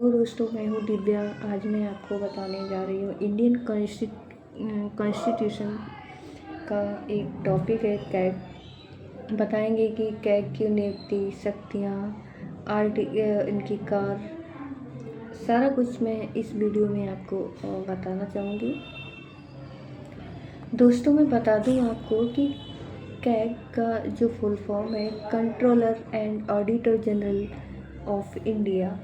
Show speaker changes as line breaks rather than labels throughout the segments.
तो दोस्तों, मैं हूँ दिव्या। आज मैं आपको बताने जा रही हूँ इंडियन कॉन्स्टिट्यूशन का एक टॉपिक है कैग। बताएंगे कि कैग की नियुक्ति, शक्तियाँ, इनकी कार, सारा कुछ मैं इस वीडियो में आपको बताना चाहूँगी। दोस्तों, मैं बता दूँ आपको कि कैग का जो फुल फॉर्म है controller and auditor general of India.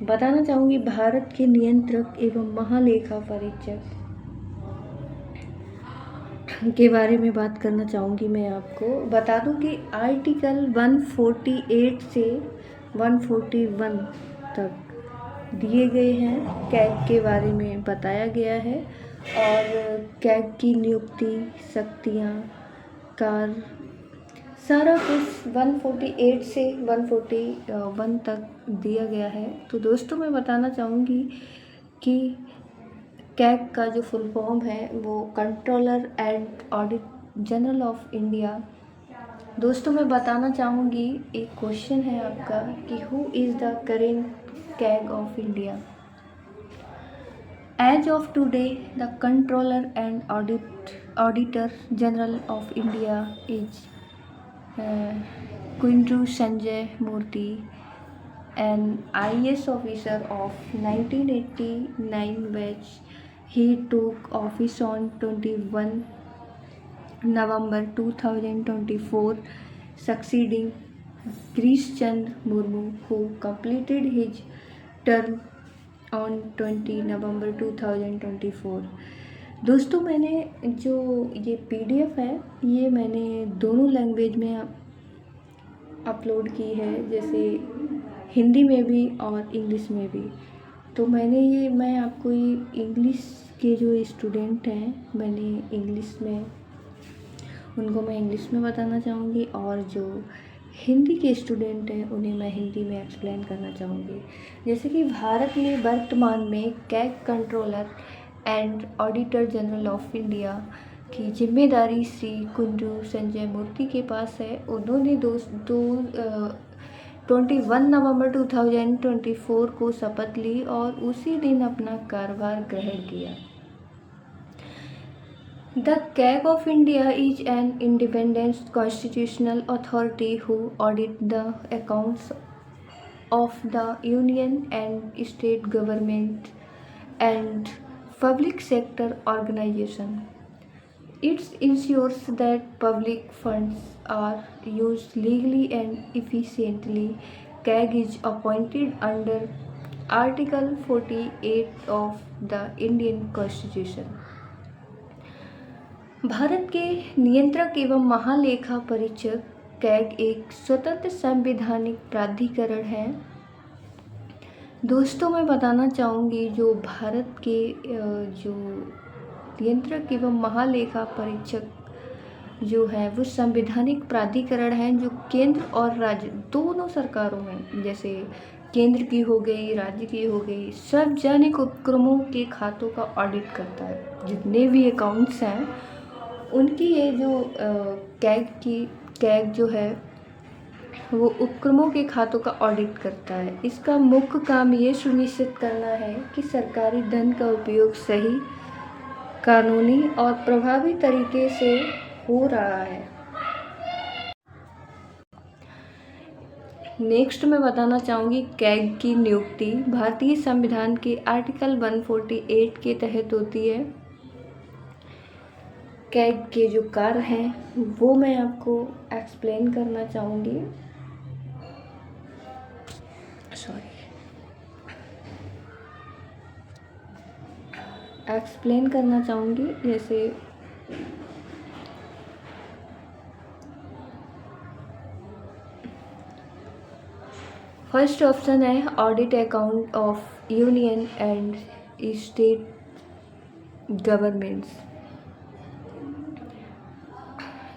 बताना चाहूँगी भारत के नियंत्रक एवं महालेखा परीक्षक के बारे में बात करना चाहूँगी। मैं आपको बता दूँ कि आर्टिकल 148 से 141 तक दिए गए हैं, कैग के बारे में बताया गया है। और कैग की नियुक्ति, शक्तियाँ, कार, सारा कुछ 148 से 141 तक दिया गया है। तो दोस्तों, मैं बताना चाहूँगी कि कैग का जो फुल फॉर्म है वो controller and audit general of India. दोस्तों, मैं बताना चाहूँगी, एक क्वेश्चन है आपका कि who is the current CAG of India. As of today, the Controller and Auditor General of India is Kunju Sanjay Murthy, an IAS officer of 1989 batch. He took office on 21 November 2024, succeeding Girish Chand Murmu, who completed his term on 20 नवंबर 2024। दोस्तों, मैंने जो ये PDF है ये मैंने दोनों language में upload की है, जैसे हिंदी में भी और इंग्लिश में भी। तो मैं आपको ये इंग्लिश के जो स्टूडेंट हैं, मैंने इंग्लिश में उनको मैं इंग्लिश में बताना चाहूँगी, और जो हिंदी के स्टूडेंट हैं उन्हें मैं हिंदी में एक्सप्लेन करना चाहूँगी। जैसे कि भारत में वर्तमान में CAG controller and auditor general of India की जिम्मेदारी श्री कुंजू संजय मूर्ति के पास है। उन्होंने 21 नवंबर 2024 को शपथ ली और उसी दिन अपना कार्यभार ग्रहण किया। The CAG of India is an independent constitutional authority who audits the accounts of the union and state government and public sector organization. It ensures that public funds are used legally and efficiently. CAG is appointed under Article 48 of the Indian Constitution. Bharat के नियंत्रक एवं महालेखा परीक्षक CAG एक स्वतंत्र संवैधानिक प्राधिकरण है। दोस्तों, मैं बताना चाहूँगी जो भारत के जो नियंत्रक एवं महालेखा परीक्षक जो है वो संवैधानिक प्राधिकरण है, जो केंद्र और राज्य दोनों सरकारों में, जैसे केंद्र की हो गई, राज्य की हो गई, सार्वजनिक उपक्रमों के खातों का ऑडिट करता है। जितने भी अकाउंट्स हैं उनकी ये जो कैग जो है वो उपक्रमों के खातों का ऑडिट करता है। इसका मुख्य काम ये सुनिश्चित करना है कि सरकारी धन का उपयोग सही, कानूनी और प्रभावी तरीके से हो रहा है। नेक्स्ट मैं बताना चाहूँगी कैग की नियुक्ति भारतीय संविधान के आर्टिकल 148 के तहत होती है। कैग के जो कार्य हैं वो मैं आपको एक्सप्लेन करना चाहूँगी। जैसे फर्स्ट ऑप्शन है audit account of union and state governments.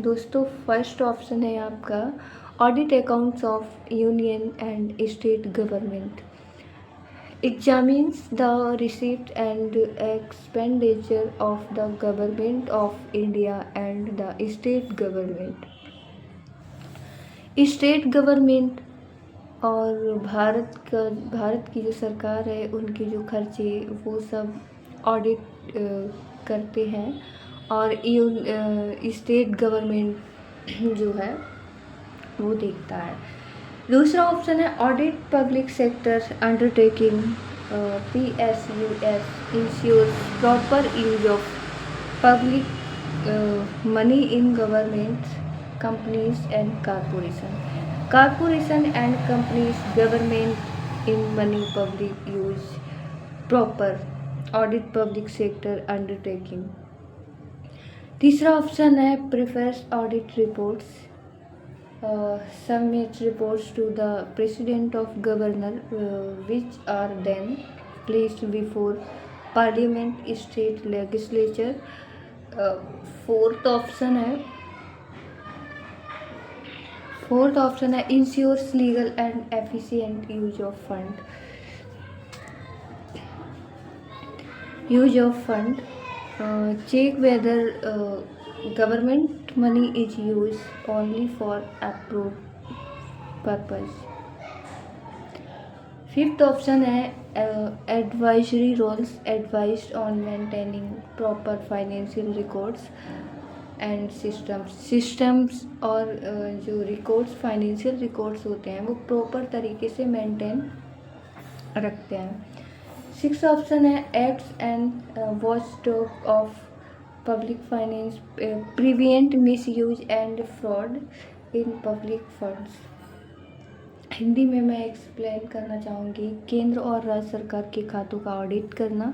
दोस्तों, फर्स्ट ऑप्शन है आपका audit accounts of union and state government. Examines the receipt and expenditure of the government of India and the state government. State government और भारत की जो सरकार है उनके जो खर्चे वो सब ऑडिट करते हैं। और स्टेट गवर्नमेंट जो है वो देखता है। दूसरा ऑप्शन है audit public sector undertaking. PSUS insures proper use of public money in government companies and corporation and companies government in money public use proper audit public sector undertaking. तीसरा option है prefers audit reports submit reports to the president of governor which are then placed before parliament state legislature। Fourth option है ensures legal and efficient use of fund। Check whether government money is used only for approved purpose। Fifth option है advisory roles advised on maintaining proper financial records and systems और जो records financial records होते हैं वो proper तरीके से maintain रखते हैं। सिक्स ऑप्शन है acts and watchdog of public finance prevent misuse and fraud in public funds. Hindi में मैं एक्सप्लेन करना चाहूँगी केंद्र और राज्य सरकार के खातों का ऑडिट करना,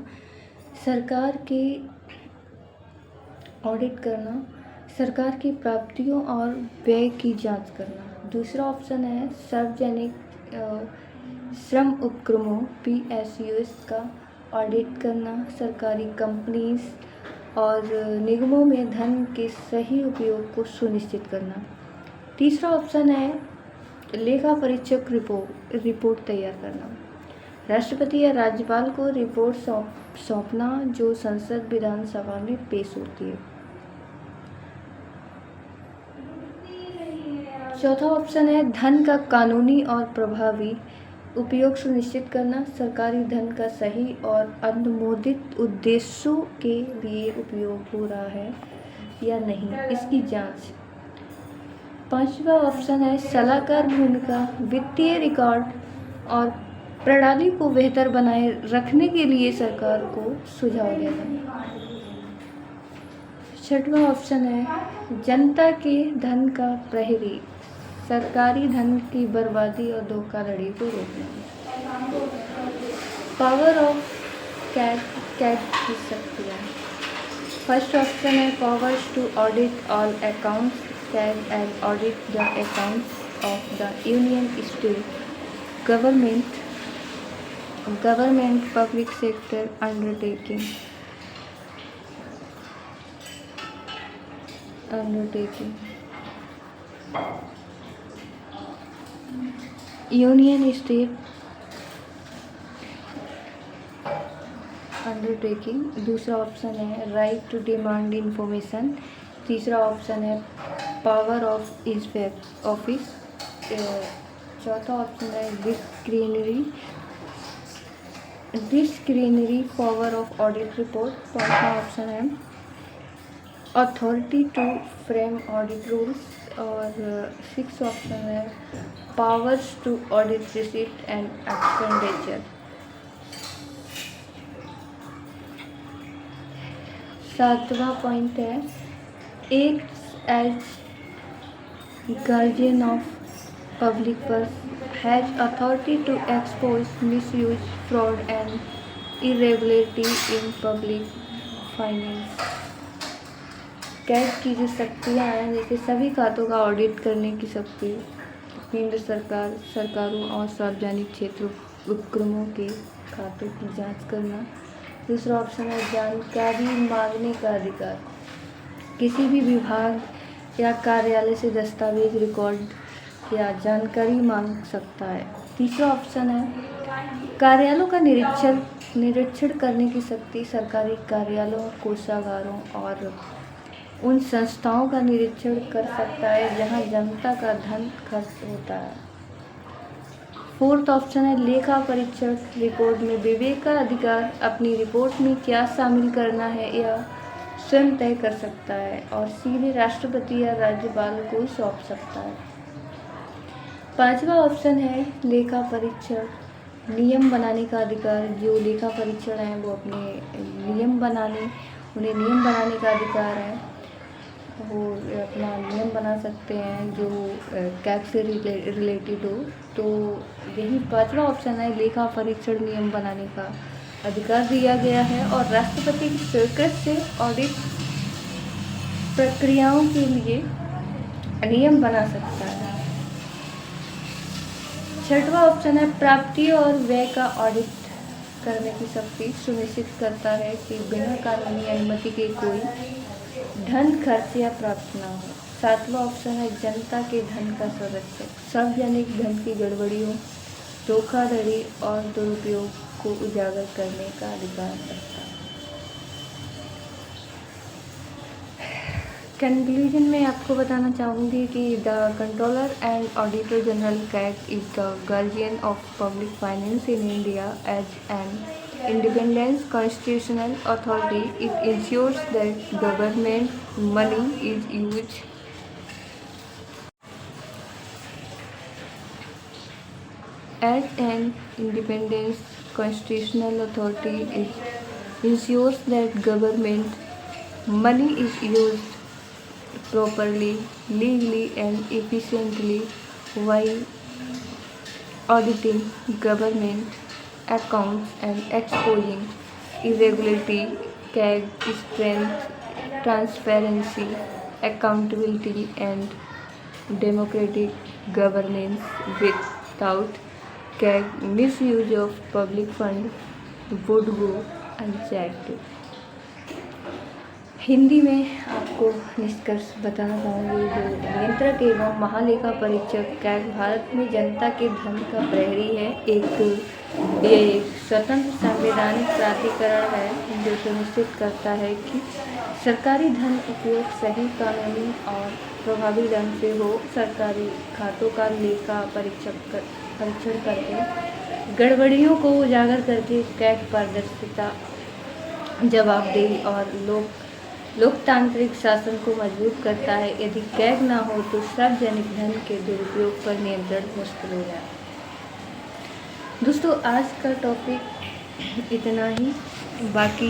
सरकार की प्राप्तियों और व्यय की जांच करना। दूसरा ऑप्शन है सार्वजनिक श्रम उपक्रमों PSUs का ऑडिट करना, सरकारी कंपनीज और निगमों में धन के सही उपयोग को सुनिश्चित करना। तीसरा ऑप्शन है लेखा परीक्षक रिपोर्ट तैयार करना, राष्ट्रपति या राज्यपाल को रिपोर्ट सौंपना जो संसद विधानसभा में पेश होती है। चौथा ऑप्शन है धन का कानूनी और प्रभावी उपयोग सुनिश्चित करना, सरकारी धन का सही और अनुमोदित उद्देश्यों के लिए उपयोग हो रहा है या नहीं, इसकी जांच। पांचवा ऑप्शन है सलाहकार भूमिका, वित्तीय रिकॉर्ड और प्रणाली को बेहतर बनाए रखने के लिए सरकार को सुझाव देना। छठवां ऑप्शन है जनता के धन का प्रहरी, सरकारी धन की बर्बादी और धोखाधड़ी को रोकना। पावर ऑफ कैट की शक्तियाँ। फर्स्ट ऑप्शन है powers to audit all accounts कैट and audit the accounts of the union state government public sector undertaking. Union state undertaking. दूसरा ऑप्शन है राइट टू डिमांड इंफॉर्मेशन। तीसरा ऑप्शन है पावर ऑफ इंस्पेक्ट ऑफिस। चौथा option है discretionary power of audit report. पांचवा option है authority to frame audit rules. और six option है powers to audit receipt and expenditure. सातवां पॉइंट है act as guardian of public purse has authority to expose misuse fraud and irregularity in public finance. कैट की जो शक्तियाँ हैं जैसे सभी खातों का ऑडिट करने की शक्ति, केंद्र सरकारों और सार्वजनिक क्षेत्र उपक्रमों के खातों की जांच करना। दूसरा ऑप्शन है जानकारी मांगने का अधिकार, किसी भी विभाग या कार्यालय से दस्तावेज रिकॉर्ड या जानकारी मांग सकता है। तीसरा ऑप्शन है कार्यालयों का निरीक्षण करने की शक्ति, सरकारी कार्यालयों कोषागारों और उन संस्थाओं का निरीक्षण कर सकता है जहां जनता का धन खर्च होता है। फोर्थ ऑप्शन है लेखा परीक्षक रिपोर्ट में विवेक का अधिकार अपनी रिपोर्ट में क्या शामिल करना है यह स्वयं तय कर सकता है और सीधे राष्ट्रपति या राज्यपाल को सौंप सकता है। पांचवा ऑप्शन है लेखा परीक्षक नियम बनाने का अधिकार। जो लेखा परीक्षक हैं वो अपने नियम बनाने उन्हें नियम बनाने का अधिकार है, वो अपना नियम बना सकते हैं जो कैग से रिलेटेड हो। तो यही पांचवा ऑप्शन है, लेखा परीक्षण नियम बनाने का अधिकार दिया गया है और राष्ट्रपति की स्वीकृति से ऑडिट प्रक्रियाओं के लिए नियम बना सकता है। छठवां ऑप्शन है प्राप्ति और व्यय का ऑडिट करने की शक्ति सुनिश्चित करता है कि बिना कानूनी अनुमति के कोई धन खर्च या प्राप्त न हो। सातवां ऑप्शन है जनता के धन का संरक्षक सार्वजनिक धन की गड़बड़ियों, धोखाधड़ी और दुरुपयोग को उजागर करने का अधिकार रखता है। कंक्लूजन में आपको बताना चाहूँगी कि the controller and auditor general CAG is the guardian of public finance in India as an independent constitutional authority. It ensures that government money is used as an independent constitutional authority. It ensures that government money is used properly, legally and efficiently while auditing government accounts and exposing irregularity. CAG strength, transparency, accountability and democratic governance. Without CAG, misuse of public fund would go unchecked. Hindi में आपको निष्कर्ष बताना चाहूँगी, जो नियंत्रक एवं महालेखा परीक्षक कैग भारत में जनता के धन का प्रहरी है। ये एक स्वतंत्र संवैधानिक प्राधिकरण है जो सुनिश्चित करता है कि सरकारी धन उपयोग सही, कानूनी और प्रभावी ढंग से हो। सरकारी खातों का लेखा परीक्षण करके गड़बड़ियों को उजागर करके कैग पारदर्शिता, जवाबदेही और लोकतांत्रिक शासन को मजबूत करता है। यदि कैग ना हो तो सार्वजनिक धन के दुरुपयोग पर नियंत्रण मुश्किल हो जाए। दोस्तों, आज का टॉपिक इतना ही। बाकी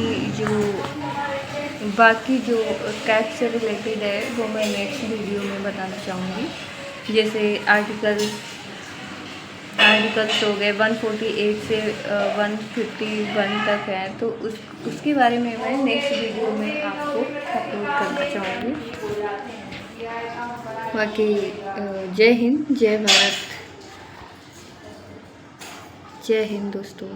जो कैग से रिलेटेड है वो मैं नेक्स्ट वीडियो में बताना चाहूँगी। जैसे आर्टिकल्स हो गए 148 से 151 तक हैं, तो उसके बारे में मैं नेक्स्ट वीडियो में आपको अपलोड करना चाहूँगी। बाकी जय हिंद, जय भारत, जय हिंद दोस्तों।